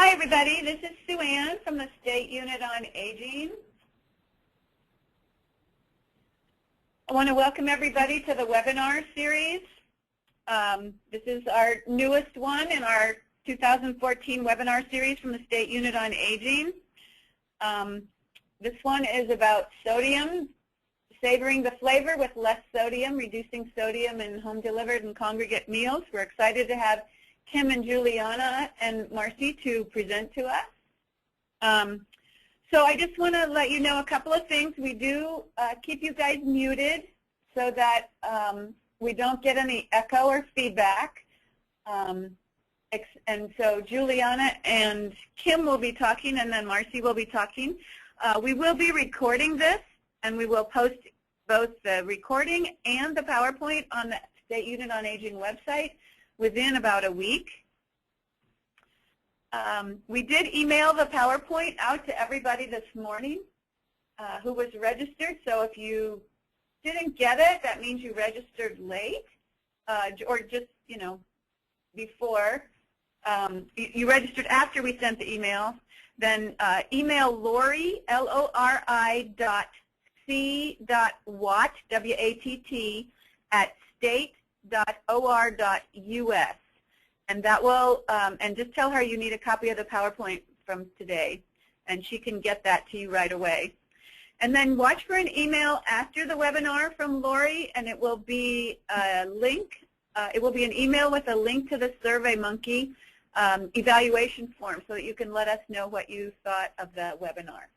Hi, everybody. This is Sue Ann from the State Unit on Aging. I want to welcome everybody to the webinar series. This is our newest one in our 2014 webinar series from the State Unit on Aging. This one is about sodium, savoring the flavor with less sodium, reducing sodium in home-delivered and congregate meals. We're excited to have Kim and Juliana and Marcy to present to us. So I just want to let you know a couple of things. We do keep you guys muted so that we don't get any echo or feedback. And so Juliana and Kim will be talking, and then Marcy will be talking. We will be recording this, and we will post both the recording and the PowerPoint on the State Unit on Aging website within about a week. We did email the PowerPoint out to everybody this morning who was registered. So if you didn't get it, that means you registered late or just, before. You registered after we sent the email. Then email Lori, L-O-R-I .c.watt, W-A-T-T, at state.or.us. And that will, and just tell her you need a copy of the PowerPoint from today, and she can get that to you right away. And then watch for an email after the webinar from Lori, and it will be a link. It will be an email with a link to the SurveyMonkey evaluation form so that you can let us know what you thought of the webinar.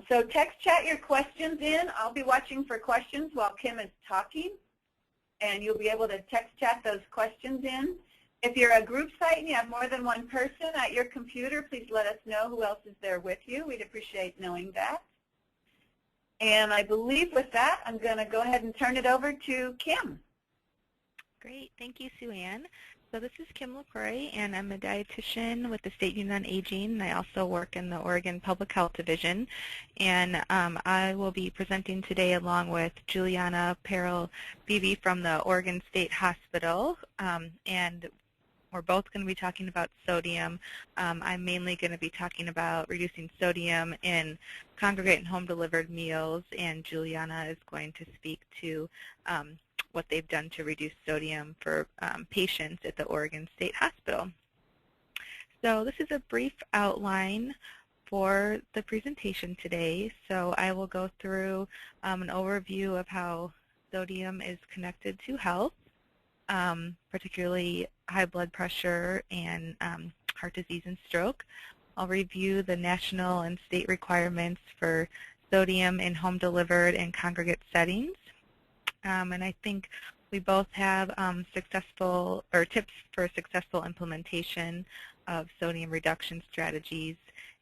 So text chat your questions in. I'll be watching for questions while Kim is talking, and you'll be able to text chat those questions in. If you're a group site and you have more than one person at your computer, please let us know who else is there with you. We'd appreciate knowing that. And I believe with that, I'm going to go ahead and turn it over to Kim. Great. Thank you, Sue Ann. So this is Kim LaCroix, and I'm a dietitian with the State Unit on Aging, and I also work in the Oregon Public Health Division. And I will be presenting today along with Juliana Perel-Beebe from the Oregon State Hospital. And we're both going to be talking about sodium. I'm mainly going to be talking about reducing sodium in congregate and home-delivered meals, and Juliana is going to speak to what they've done to reduce sodium for patients at the Oregon State Hospital. So this is a brief outline for the presentation today. So I will go through an overview of how sodium is connected to health, particularly high blood pressure and heart disease and stroke. I'll review the national and state requirements for sodium in home-delivered and congregate settings. And I think we both have successful or tips for successful implementation of sodium reduction strategies.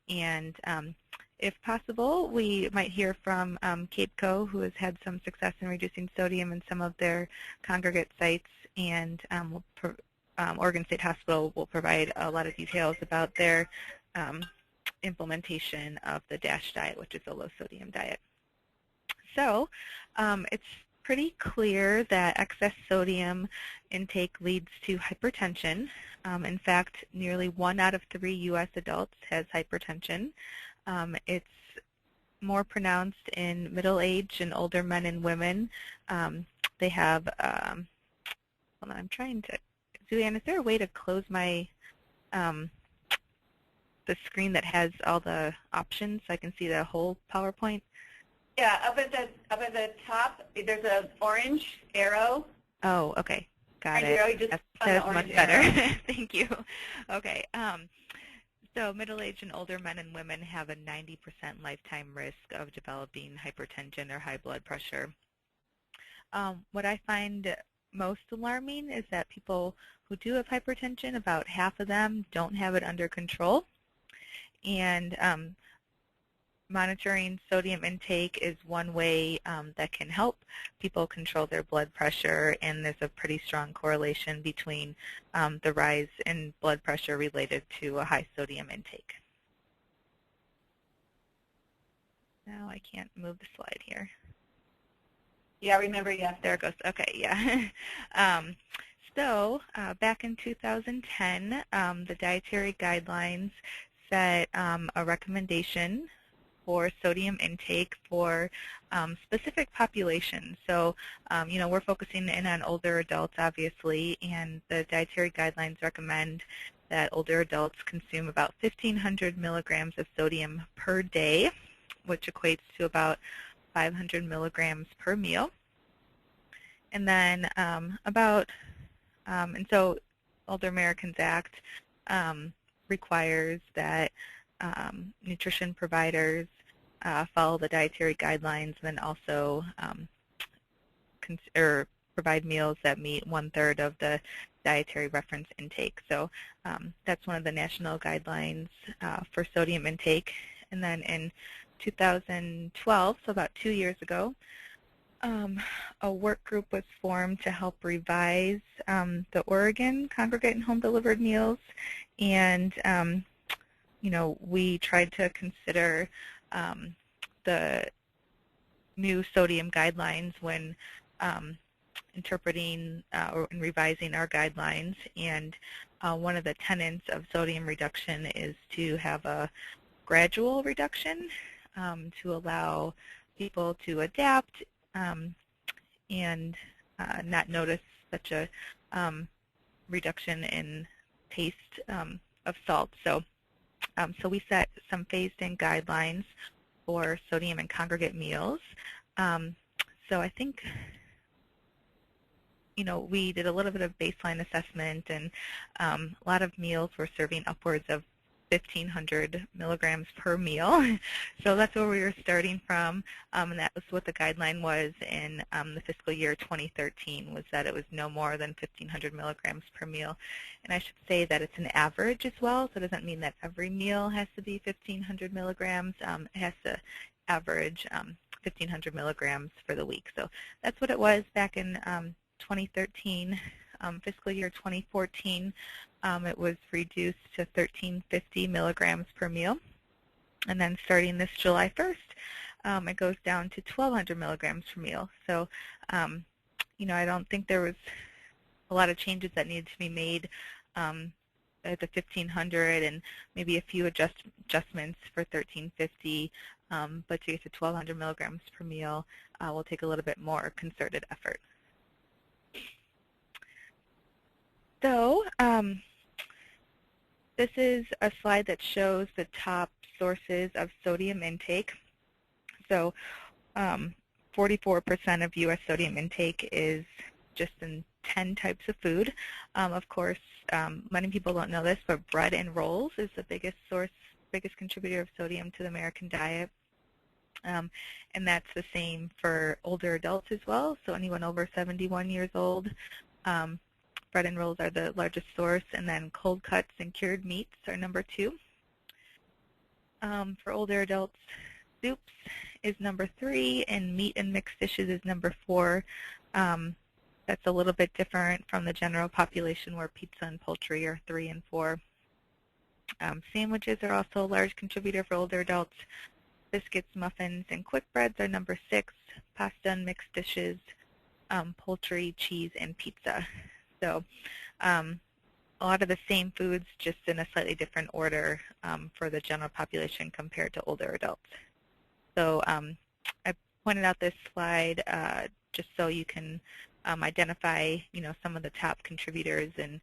And if possible, we might hear from Cape Co, who has had some success in reducing sodium in some of their congregate sites, and Oregon State Hospital will provide a lot of details about their implementation of the DASH diet, which is a low-sodium diet. So it's pretty clear that excess sodium intake leads to hypertension. In fact, nearly 1 out of 3 U.S. adults has hypertension. It's more pronounced in middle-aged and older men and women. They have, hold on, I'm trying to, Julianne, is there a way to close my, the screen that has all the options so I can see the whole PowerPoint? Yeah, up at the top, there's an orange arrow. Oh, okay. Got it. Arrow, you just That's much better. Thank you. Okay. So middle-aged and older men and women have a 90% lifetime risk of developing hypertension or high blood pressure. What I find most alarming is that people who do have hypertension, about half of them don't have it under control. And monitoring sodium intake is one way that can help people control their blood pressure, and there's a pretty strong correlation between the rise in blood pressure related to a high sodium intake. Now I can't move the slide here. Yeah, remember, yes. There it goes. Okay, yeah. So back in 2010, the Dietary Guidelines set a recommendation for sodium intake for specific populations. So, we're focusing in on older adults, obviously, and the Dietary Guidelines recommend that older adults consume about 1,500 milligrams of sodium per day, which equates to about 500 milligrams per meal. And then and so Older Americans Act requires that nutrition providers follow the dietary guidelines and then also provide meals that meet 1/3 of the dietary reference intake. So that's one of the national guidelines for sodium intake. And then in 2012, so about 2 years ago, a work group was formed to help revise the Oregon congregate and home delivered meals, and we tried to consider the new sodium guidelines when interpreting or revising our guidelines. And one of the tenets of sodium reduction is to have a gradual reduction to allow people to adapt and not notice such a reduction in taste of salt. So we set some phased-in guidelines for sodium and congregate meals. So I think, we did a little bit of baseline assessment, and a lot of meals were serving upwards of 1,500 milligrams per meal. So that's where we were starting from, and that was what the guideline was in the fiscal year 2013, was that it was no more than 1,500 milligrams per meal. And I should say that it's an average as well, so it doesn't mean that every meal has to be 1,500 milligrams. It has to average 1,500 milligrams for the week. So that's what it was back in 2013. Fiscal year 2014, it was reduced to 1,350 milligrams per meal. And then starting this July 1st, it goes down to 1,200 milligrams per meal. So, I don't think there was a lot of changes that needed to be made at the 1,500, and maybe a few adjustments for 1,350. But to get to 1,200 milligrams per meal will take a little bit more concerted effort. So this is a slide that shows the top sources of sodium intake. So 44% of U.S. sodium intake is just in 10 types of food. Of course, many people don't know this, but bread and rolls is the biggest contributor of sodium to the American diet. And that's the same for older adults as well. So anyone over 71 years old, bread and rolls are the largest source, and then cold cuts and cured meats are number 2. For older adults, soups is number 3, and meat and mixed dishes is number 4. That's a little bit different from the general population, where pizza and poultry are 3 and 4. Sandwiches are also a large contributor for older adults. Biscuits, muffins, and quick breads are number 6. Pasta and mixed dishes, poultry, cheese, and pizza. So a lot of the same foods, just in a slightly different order for the general population compared to older adults. So I pointed out this slide just so you can identify, some of the top contributors, and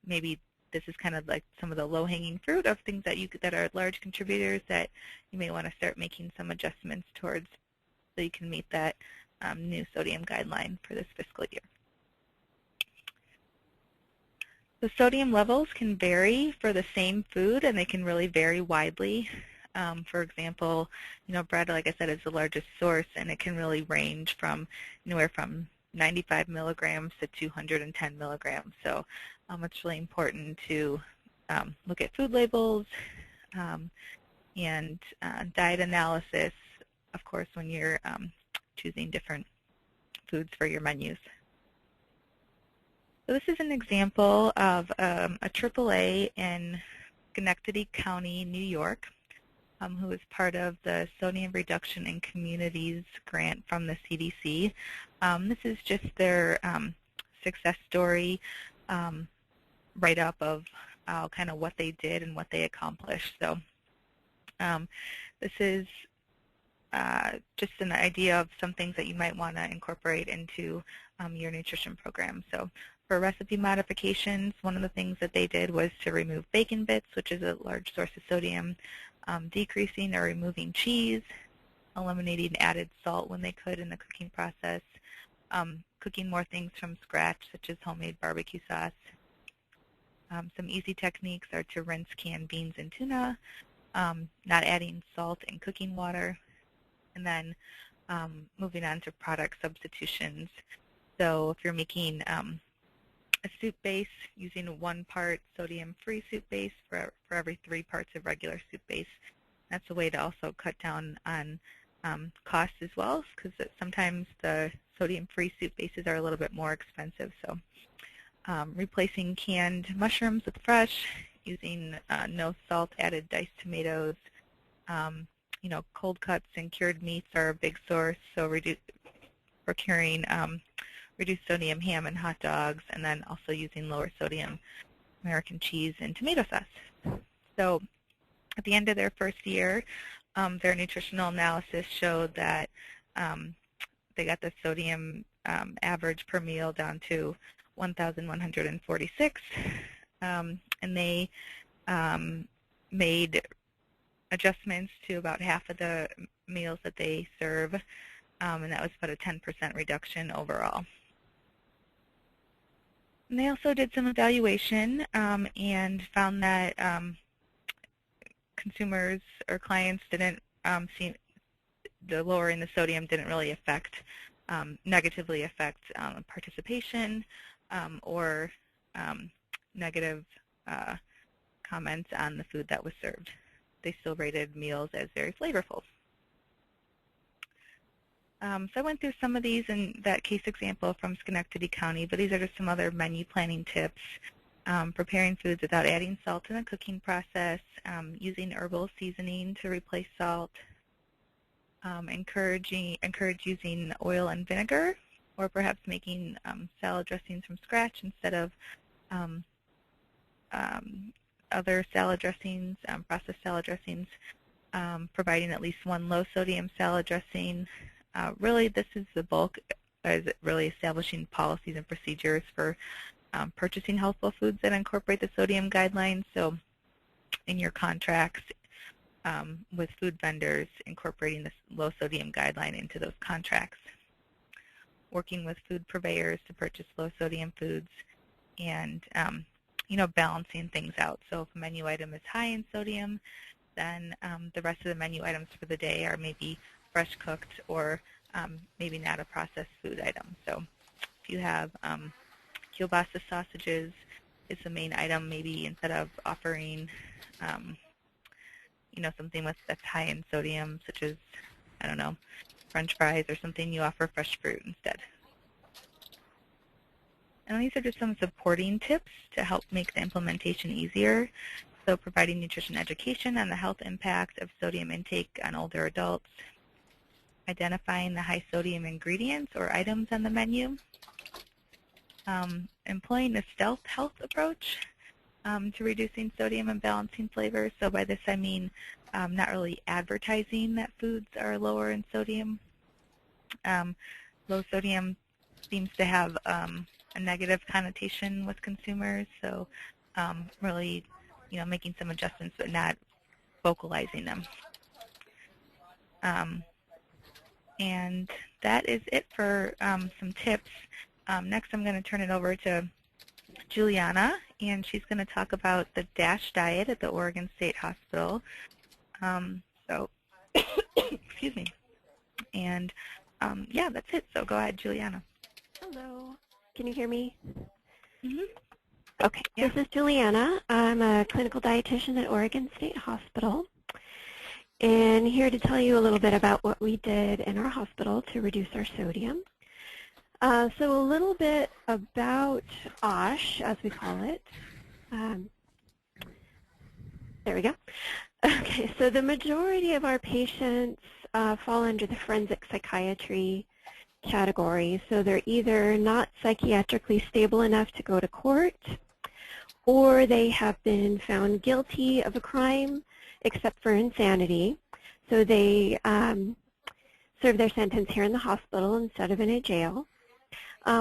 maybe this is kind of like some of the low-hanging fruit of things that are large contributors that you may want to start making some adjustments towards, so you can meet that new sodium guideline for this fiscal year. The sodium levels can vary for the same food, and they can really vary widely. For example, bread, like I said, is the largest source, and it can really range from anywhere from 95 milligrams to 210 milligrams. So it's really important to look at food labels and diet analysis, of course, when you're choosing different foods for your menus. So this is an example of a AAA in Schenectady County, New York, who is part of the Sodium Reduction in Communities grant from the CDC. This is just their success story write-up of kind of what they did and what they accomplished. So this is just an idea of some things that you might want to incorporate into your nutrition program. So for recipe modifications, one of the things that they did was to remove bacon bits, which is a large source of sodium, decreasing or removing cheese, eliminating added salt when they could in the cooking process, cooking more things from scratch, such as homemade barbecue sauce. Some easy techniques are to rinse canned beans and tuna, not adding salt in cooking water, and then moving on to product substitutions. So if you're making a soup base, using 1 part sodium-free soup base for every 3 parts of regular soup base. That's a way to also cut down on costs as well, because sometimes the sodium-free soup bases are a little bit more expensive. So replacing canned mushrooms with fresh, using no salt added diced tomatoes. You know, cold cuts and cured meats are a big source, so procuring reduced sodium ham and hot dogs, and then also using lower sodium American cheese and tomato sauce. So at the end of their first year, their nutritional analysis showed that they got the sodium average per meal down to 1,146, and they made adjustments to about half of the meals that they serve, and that was about a 10% reduction overall. And they also did some evaluation and found that consumers or clients didn't see the lowering the sodium didn't really negatively affect participation or negative comments on the food that was served. They still rated meals as very flavorful. So I went through some of these in that case example from Schenectady County, but these are just some other menu planning tips. Preparing foods without adding salt in the cooking process, using herbal seasoning to replace salt, encourage using oil and vinegar, or perhaps making salad dressings from scratch instead of other salad dressings, processed salad dressings, providing at least 1 low-sodium salad dressing. Really, this is the bulk, is really establishing policies and procedures for purchasing healthful foods that incorporate the sodium guidelines. So in your contracts with food vendors, incorporating this low-sodium guideline into those contracts. Working with food purveyors to purchase low-sodium foods, and you know, balancing things out. So if a menu item is high in sodium, then the rest of the menu items for the day are maybe fresh cooked or maybe not a processed food item. So if you have kielbasa sausages is the main item, maybe instead of offering you know, something that's high in sodium, such as, I don't know, French fries or something, you offer fresh fruit instead. And these are just some supporting tips to help make the implementation easier. So providing nutrition education on the health impact of sodium intake on older adults, identifying the high sodium ingredients or items on the menu, employing a stealth health approach to reducing sodium and balancing flavors. So by this I mean not really advertising that foods are lower in sodium. Low sodium seems to have a negative connotation with consumers, so really, you know, making some adjustments but not vocalizing them. And that is it for some tips. Next I'm going to turn it over to Juliana, and she's going to talk about the DASH diet at the Oregon State Hospital. So, excuse me. And yeah, that's it. So go ahead, Juliana. Hello. Can you hear me? Mm-hmm. Okay. Yeah. This is Juliana. I'm a clinical dietitian at Oregon State Hospital, and here to tell you a little bit about what we did in our hospital to reduce our sodium. So a little bit about OSH, as we call it. There we go. Okay, so the majority of our patients fall under the forensic psychiatry category. So they're either not psychiatrically stable enough to go to court, or they have been found guilty of a crime except for insanity. So they serve their sentence here in the hospital instead of in a jail.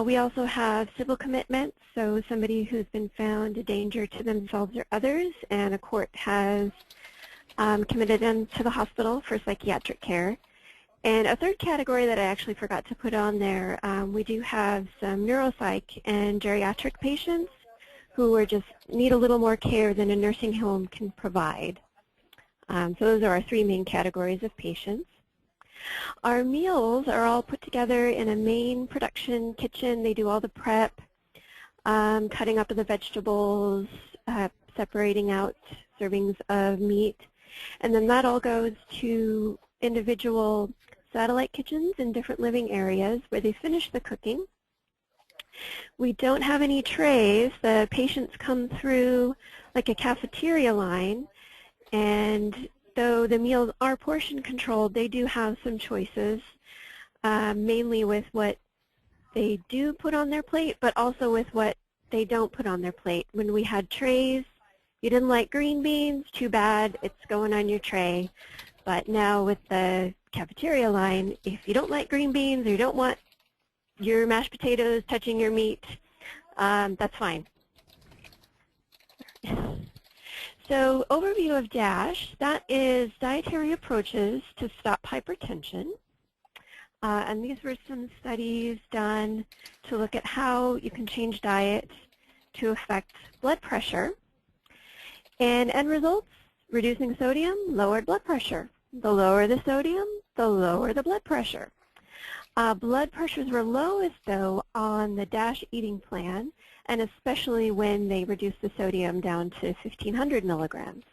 We also have civil commitments, so somebody who's been found a danger to themselves or others, and a court has committed them to the hospital for psychiatric care. And a third category that I actually forgot to put on there, we do have some NeuroPsych and geriatric patients who are just need a little more care than a nursing home can provide. So those are our three main categories of patients. Our meals are all put together in a main production kitchen. They do all the prep, cutting up of the vegetables, separating out servings of meat, and then that all goes to individual satellite kitchens in different living areas where they finish the cooking. We don't have any trays. The patients come through like a cafeteria line, and though the meals are portion controlled, they do have some choices, mainly with what they do put on their plate, but also with what they don't put on their plate. When we had trays, you didn't like green beans, too bad, it's going on your tray. But now with the cafeteria line, if you don't like green beans or you don't want your mashed potatoes touching your meat, that's fine. So overview of DASH, that is dietary approaches to stop hypertension. And these were some studies done to look at how you can change diet to affect blood pressure. And end results, reducing sodium, lowered blood pressure. The lower the sodium, the lower the blood pressure. Blood pressures were lowest, though, on the DASH eating plan, and especially when they reduced the sodium down to 1,500 milligrams.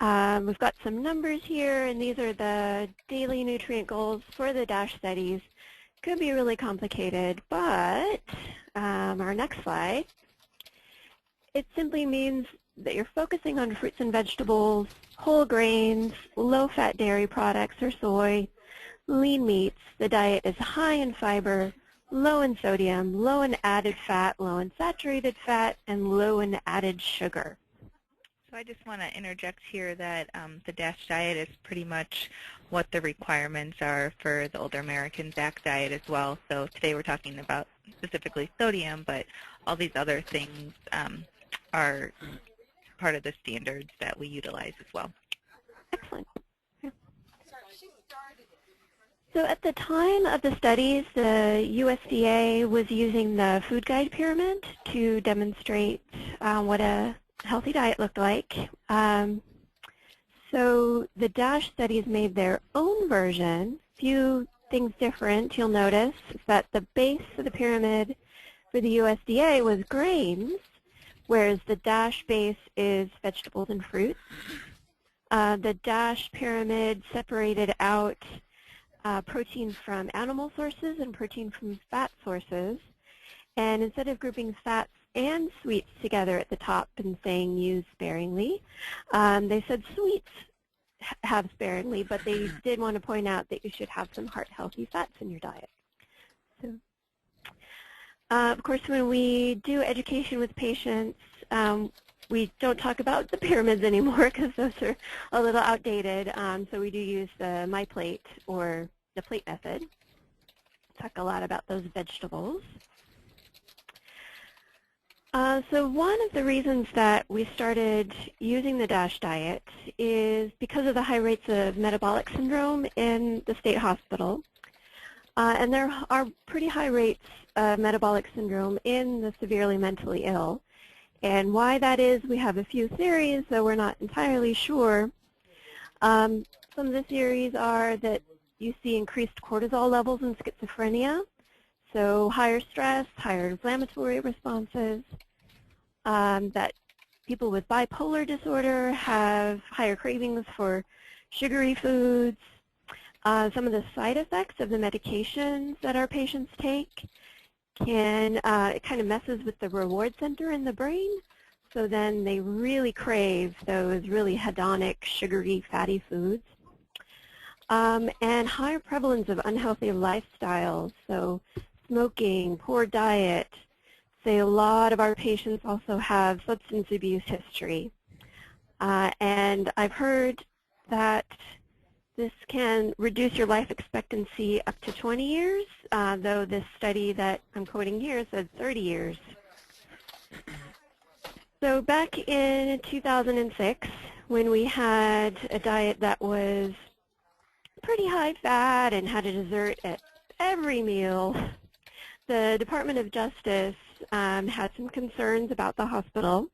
We've got some numbers here, and these are the daily nutrient goals for the DASH studies. Could be really complicated, but our next slide, it simply means that you're focusing on fruits and vegetables, whole grains, low-fat dairy products or soy, lean meats. The diet is high in fiber, low in sodium, low in added fat, low in saturated fat, and low in added sugar. So I just want to interject here that the DASH diet is pretty much what the requirements are for the Older Americans Act diet as well. So today we're talking about specifically sodium, but all these other things are part of the standards that we utilize as well. Excellent. So at the time of the studies, the USDA was using the food guide pyramid to demonstrate what a healthy diet looked like. So the DASH studies made their own version. Few things different you'll notice is that the base of the pyramid for the USDA was grains, whereas the DASH base is vegetables and fruits. The DASH pyramid separated out protein from animal sources and protein from fat sources. And instead of grouping fats and sweets together at the top and saying use sparingly, they said sweets have sparingly, but they did want to point out that you should have some heart-healthy fats in your diet. So, of course, when we do education with patients, we don't talk about the pyramids anymore because those are a little outdated. So we do use the My Plate or the plate method. Talk a lot about those vegetables. So one of the reasons that we started using the DASH diet is because of the high rates of metabolic syndrome in the state hospital. And there are pretty high rates of metabolic syndrome in the severely mentally ill. And why that is, we have a few theories, though we're not entirely sure. Some of the theories are that you see increased cortisol levels in schizophrenia, so higher stress, higher inflammatory responses, that people with bipolar disorder have higher cravings for sugary foods. Some of the side effects of the medications that our patients take it kind of messes with the reward center in the brain, so then they really crave those really hedonic, sugary, fatty foods. and higher prevalence of unhealthy lifestyles, so smoking, poor diet. Say a lot of our patients also have substance abuse history. And I've heard that this can reduce your life expectancy up to 20 years, though this study that I'm quoting here said 30 years. So back in 2006, when we had a diet that was pretty high fat and had a dessert at every meal, the Department of Justice had some concerns about the hospital.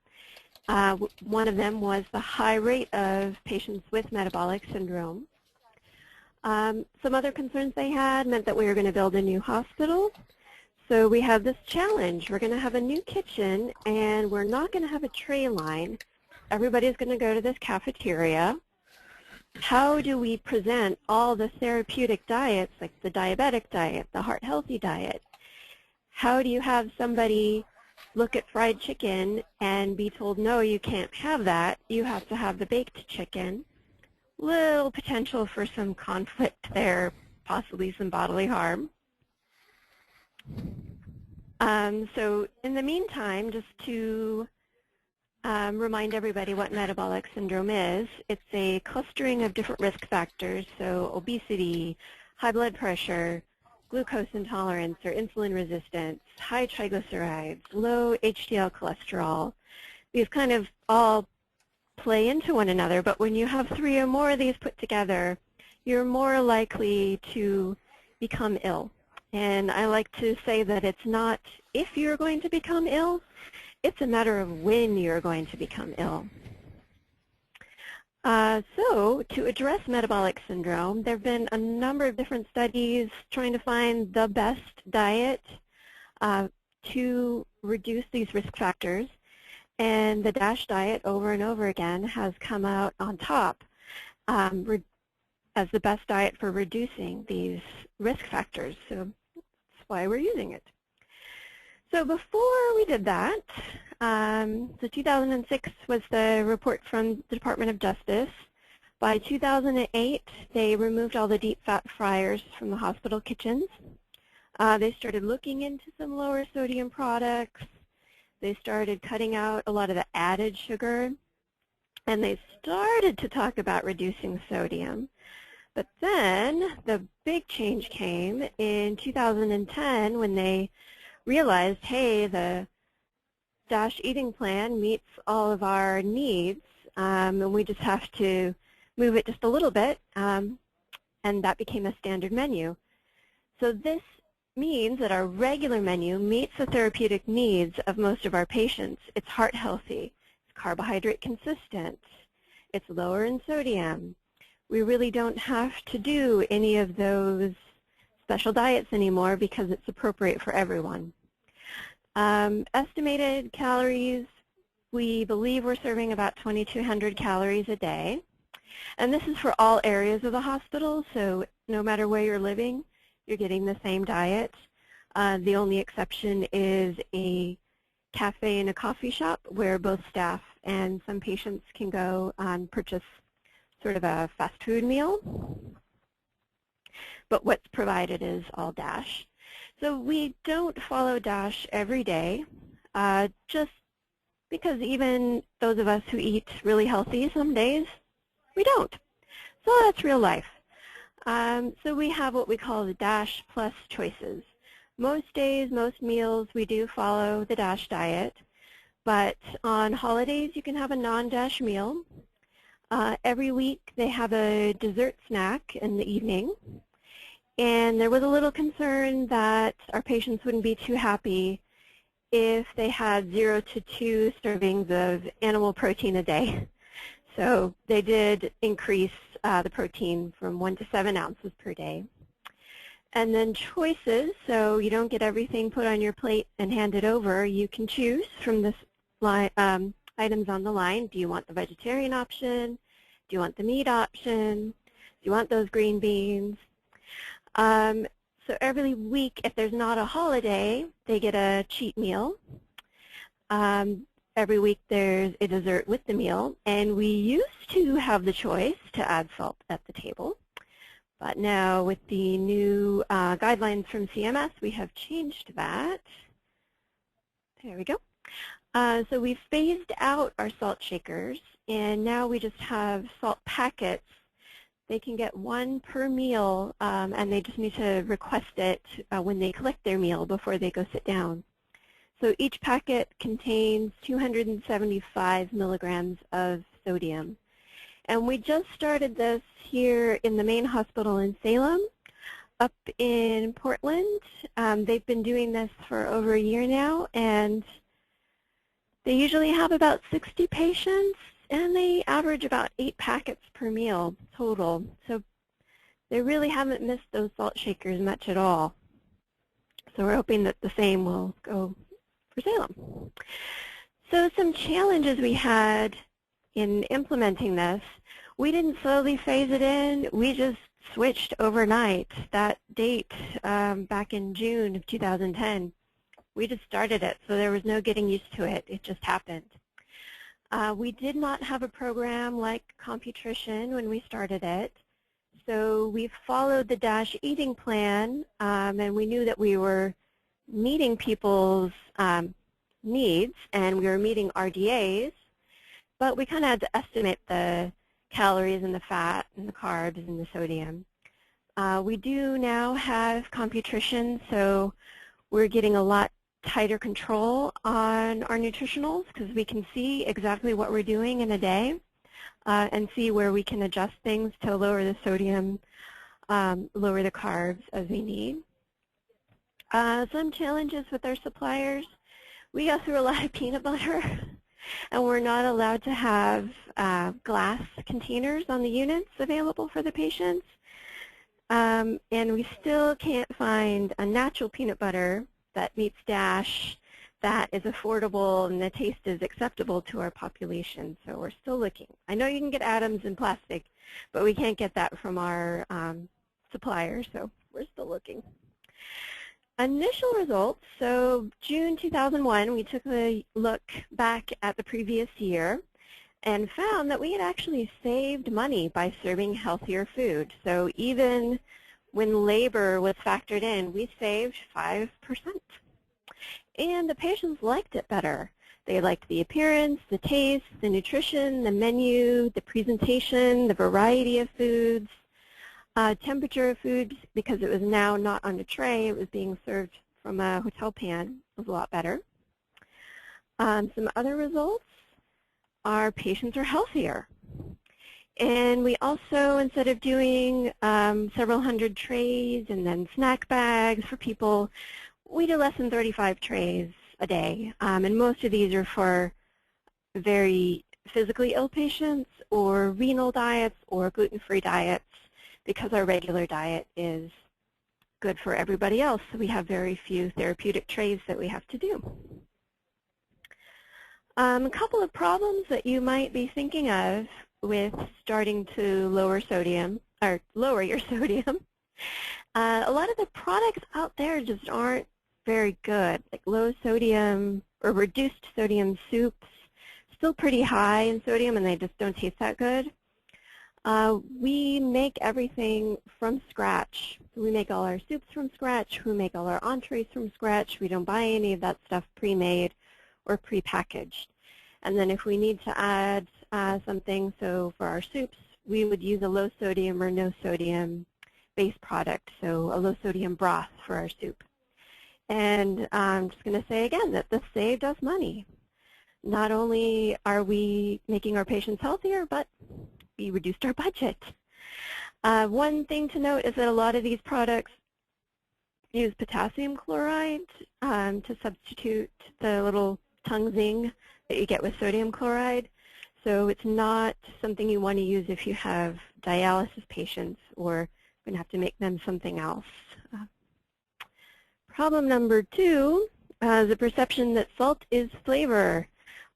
One of them was the high rate of patients with metabolic syndrome. Some other concerns they had meant that we were going to build a new hospital. So we have this challenge. We're going to have a new kitchen, and we're not going to have a tray line. Everybody's going to go to this cafeteria. How do we present all the therapeutic diets, like the diabetic diet, the heart-healthy diet? How do you have somebody look at fried chicken and be told, no, you can't have that. You have to have the baked chicken. Little potential for some conflict there, possibly some bodily harm. So in the meantime, just to remind everybody what metabolic syndrome is, it's a clustering of different risk factors, so obesity, high blood pressure, glucose intolerance or insulin resistance, high triglycerides, low HDL cholesterol. These kind of all play into one another, but when you have 3 or more of these put together, you're more likely to become ill. And I like to say that it's not if you're going to become ill, it's a matter of when you're going to become ill. So to address metabolic syndrome, there have been a number of different studies trying to find the best diet to reduce these risk factors. And the DASH diet over and over again has come out on top as the best diet for reducing these risk factors. So that's why we're using it. So before we did that, so 2006 was the report from the Department of Justice. By 2008, they removed all the deep fat fryers from the hospital kitchens. They started looking into some lower sodium products. They started cutting out a lot of the added sugar, and they started to talk about reducing sodium. But then the big change came in 2010 when they realized, hey, the DASH eating plan meets all of our needs, and we just have to move it just a little bit, and that became a standard menu. So this means that our regular menu meets the therapeutic needs of most of our patients. It's heart healthy, it's carbohydrate consistent, it's lower in sodium. We really don't have to do any of those special diets anymore because it's appropriate for everyone. Estimated calories, we believe we're serving about 2,200 calories a day. And this is for all areas of the hospital, so no matter where you're living, you're getting the same diet. The only exception is a cafe and a coffee shop where both staff and some patients can go and purchase sort of a fast food meal. But what's provided is all DASH. So we don't follow DASH every day, just because even those of us who eat really healthy some days, we don't. So that's real life. So we have what we call the DASH plus choices. Most days, most meals, we do follow the DASH diet, but on holidays you can have a non-DASH meal. Every week they have a dessert snack in the evening. And there was a little concern that our patients wouldn't be too happy if they had 0 to 2 servings of animal protein a day. So they did increase the protein from 1 to 7 ounces per day. And then choices, so you don't get everything put on your plate and handed over. You can choose from this items on the line. Do you want the vegetarian option? Do you want the meat option? Do you want those green beans? So every week, if there's not a holiday, they get a cheat meal. Every week there's a dessert with the meal, and we used to have the choice to add salt at the table, But now with the new guidelines from CMS, we have changed that. There we go. So we've phased out our salt shakers, and now we just have salt packets. They can get one per meal, and they just need to request it when they collect their meal before they go sit down. So each packet contains 275 milligrams of sodium. And we just started this here in the main hospital in Salem. Up in Portland, they've been doing this for over a year now, and they usually have about 60 patients, and they average about 8 packets per meal total. So they really haven't missed those salt shakers much at all. So we're hoping that the same will go for Salem. So some challenges we had in implementing this. We didn't slowly phase it in. We just switched overnight. That date back in June of 2010, we just started it, so there was no getting used to it. It just happened. We did not have a program like Computrition when we started it, so we followed the DASH eating plan, and we knew that we were meeting people's needs, and we were meeting RDAs, but we kind of had to estimate the calories and the fat and the carbs and the sodium. We do now have Computrition, so we're getting a lot tighter control on our nutritionals because we can see exactly what we're doing in a day and see where we can adjust things to lower the sodium, lower the carbs as we need. Some challenges with our suppliers. We go through a lot of peanut butter, and we're not allowed to have glass containers on the units available for the patients. And we still can't find a natural peanut butter that meets DASH, that is affordable, and the taste is acceptable to our population. So we're still looking. I know you can get Adams in plastic, but we can't get that from our suppliers, so we're still looking. Initial results, so June 2001, we took a look back at the previous year and found that we had actually saved money by serving healthier food. So even when labor was factored in, we saved 5%. And the patients liked it better. They liked the appearance, the taste, the nutrition, the menu, the presentation, the variety of foods, temperature of foods, because it was now not on a tray, it was being served from a hotel pan, was a lot better. Some other results, our patients are healthier. And we also, instead of doing several hundred trays and then snack bags for people, we do less than 35 trays a day. And most of these are for very physically ill patients or renal diets or gluten-free diets, because our regular diet is good for everybody else. So we have very few therapeutic trays that we have to do. A couple of problems that you might be thinking of with starting to lower sodium, or lower your sodium. A lot of the products out there just aren't very good, like low sodium or reduced sodium soups, still pretty high in sodium, and they just don't taste that good. We make everything from scratch. We make all our soups from scratch. We make all our entrees from scratch. We don't buy any of that stuff pre-made or pre-packaged. And then if we need to add something, so for our soups, we would use a low sodium or no sodium base product, so a low sodium broth for our soup. And I'm just going to say again that this saved us money. Not only are we making our patients healthier, but we reduced our budget. One thing to note is that a lot of these products use potassium chloride to substitute the little tongue zing that you get with sodium chloride. So it's not something you want to use if you have dialysis patients or going to have to make them something else. Problem number 2 is the perception that salt is flavor.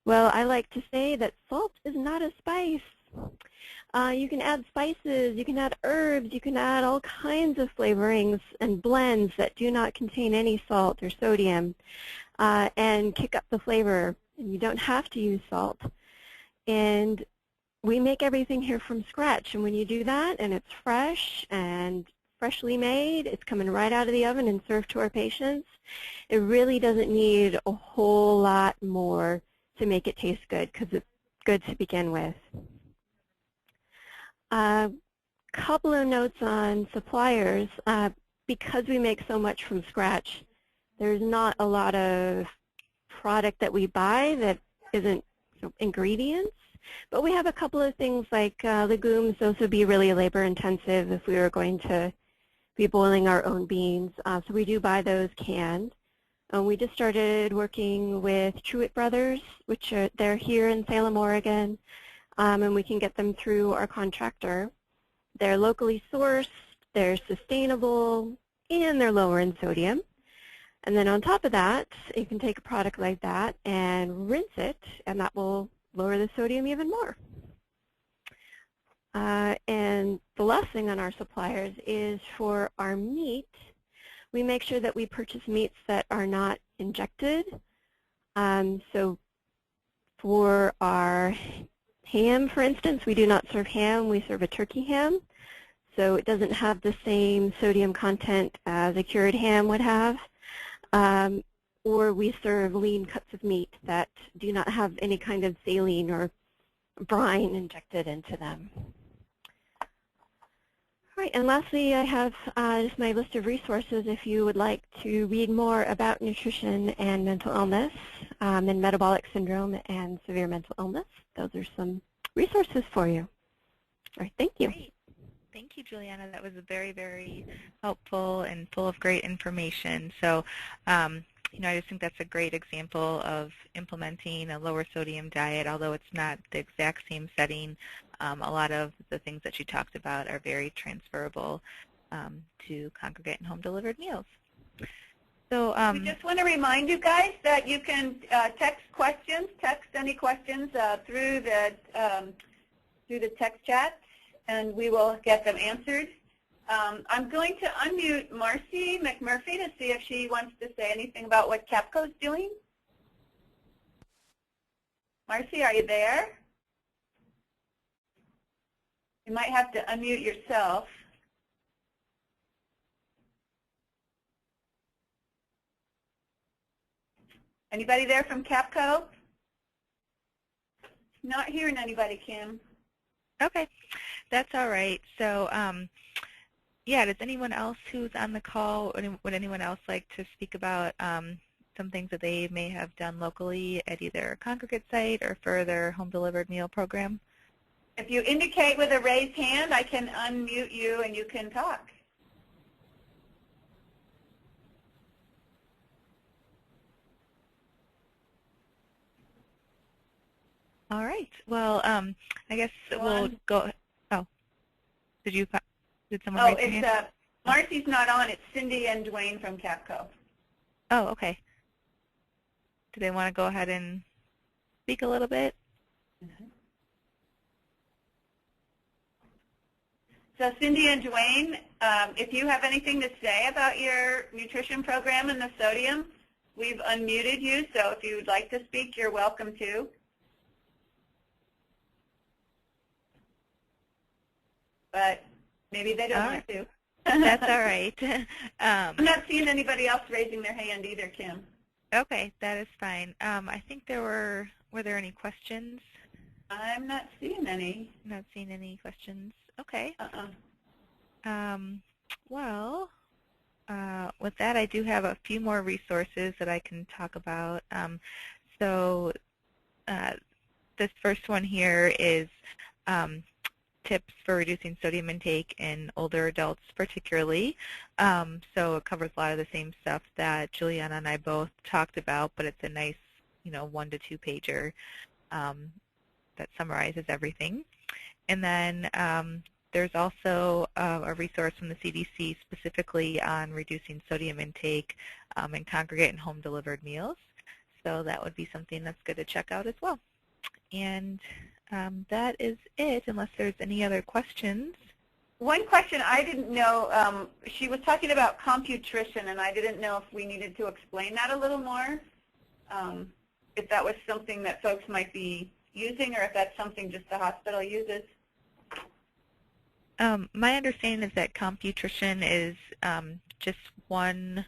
Well, I like to say that salt is not a spice. You can add spices, you can add herbs, you can add all kinds of flavorings and blends that do not contain any salt or sodium and kick up the flavor. And you don't have to use salt. And we make everything here from scratch, and when you do that and it's fresh and freshly made, it's coming right out of the oven and served to our patients, it really doesn't need a whole lot more to make it taste good because it's good to begin with. A couple of notes on suppliers. Because we make so much from scratch, there's not a lot of product that we buy that isn't ingredients. But we have a couple of things like legumes. Those would be really labor intensive if we were going to be boiling our own beans. So we do buy those canned. We just started working with Truett Brothers, which they're here in Salem, Oregon, and we can get them through our contractor. They're locally sourced, they're sustainable, and they're lower in sodium. And then on top of that, you can take a product like that and rinse it, and that will lower the sodium even more. And the last thing on our suppliers is for our meat, we make sure that we purchase meats that are not injected. So for our ham, for instance, we do not serve ham, we serve a turkey ham. So it doesn't have the same sodium content as a cured ham would have. Or we serve lean cuts of meat that do not have any kind of saline or brine injected into them. All right, and lastly, I have just my list of resources if you would like to read more about nutrition and mental illness and metabolic syndrome and severe mental illness. Those are some resources for you. All right, thank you. Great. Thank you, Juliana. That was very, very helpful and full of great information. So, I just think that's a great example of implementing a lower sodium diet. Although it's not the exact same setting, a lot of the things that you talked about are very transferable to congregate and home-delivered meals. So we just want to remind you guys that you can text any questions through the text chat, and we will get them answered. I'm going to unmute Marcy McMurphy to see if she wants to say anything about what CAPCO is doing. Marcy, are you there? You might have to unmute yourself. Anybody there from CAPCO? Not hearing anybody, Kim. Okay, that's all right. So, yeah, does anyone else who's on the call, would anyone else like to speak about some things that they may have done locally at either a congregate site or for their home-delivered meal program? If you indicate with a raised hand, I can unmute you and you can talk. All right. Well, I guess we'll go. Oh, did someone raise their hand? Oh, it's Marcy's not on. It's Cindy and Dwayne from CAPCO. Oh, okay. Do they want to go ahead and speak a little bit? Mm-hmm. So Cindy and Dwayne, if you have anything to say about your nutrition program and the sodium, we've unmuted you. So if you would like to speak, you're welcome to. But maybe they don't want to. That's all right. I'm not seeing anybody else raising their hand either, Kim. Okay, that is fine. I think were there any questions? I'm not seeing any. Not seeing any questions. Okay. Well, with that, I do have a few more resources that I can talk about. So this first one here is tips for reducing sodium intake in older adults particularly. So it covers a lot of the same stuff that Juliana and I both talked about, but it's a nice, 1 to 2 pager that summarizes everything. And then there's also a resource from the CDC specifically on reducing sodium intake in congregate and home-delivered meals. So that would be something that's good to check out as well. And that is it, unless there's any other questions. One question I didn't know, she was talking about computrition, and I didn't know if we needed to explain that a little more, if that was something that folks might be using, or if that's something just the hospital uses. My understanding is that CompuTrition is just one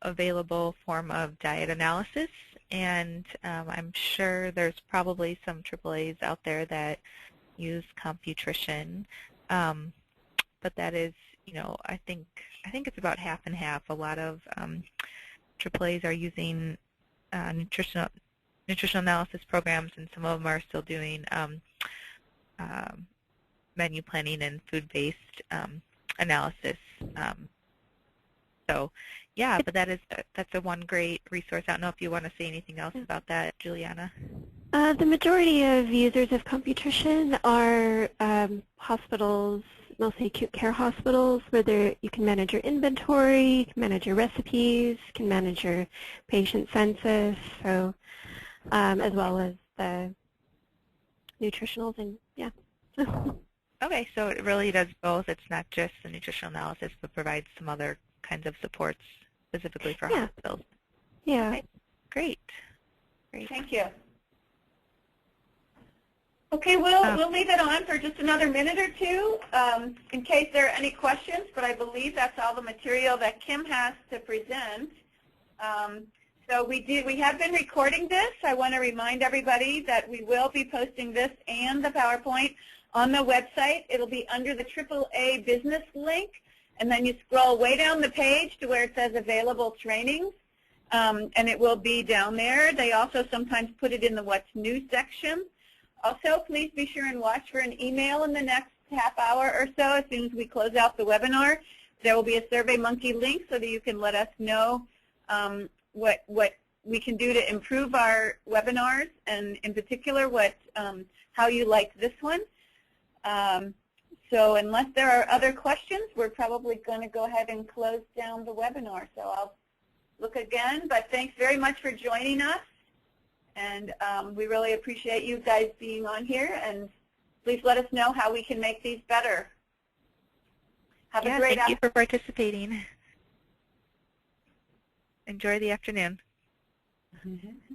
available form of diet analysis, and I'm sure there's probably some AAAs out there that use CompuTrition, but that is, I think it's about half and half. A lot of AAAs are using nutritional analysis programs, and some of them are still doing menu planning and food-based analysis. So, yeah, but that's a one great resource. I don't know if you want to say anything else about that, Juliana. The majority of users of CompuTrition are hospitals, mostly acute care hospitals, where you can manage your inventory, you can manage your recipes, you can manage your patient census, so as well as the nutritionals, and yeah. Okay, so it really does both. It's not just the nutritional analysis, but provides some other kinds of supports specifically for hospitals. Yeah. Okay, great. Thank you. Okay, we'll leave it on for just another minute or two in case there are any questions, but I believe that's all the material that Kim has to present. So we have been recording this. I want to remind everybody that we will be posting this and the PowerPoint on the website. It'll be under the AAA business link, and then you scroll way down the page to where it says available trainings, and it will be down there. They also sometimes put it in the what's new section. Also, please be sure and watch for an email in the next half hour or so. As soon as we close out the webinar, there will be a SurveyMonkey link so that you can let us know what we can do to improve our webinars, and in particular how you like this one. So unless there are other questions, we're probably going to go ahead and close down the webinar. So I'll look again, but thanks very much for joining us, and we really appreciate you guys being on here, and please let us know how we can make these better. Have a great afternoon. Thank you for participating. Enjoy the afternoon. Mm-hmm.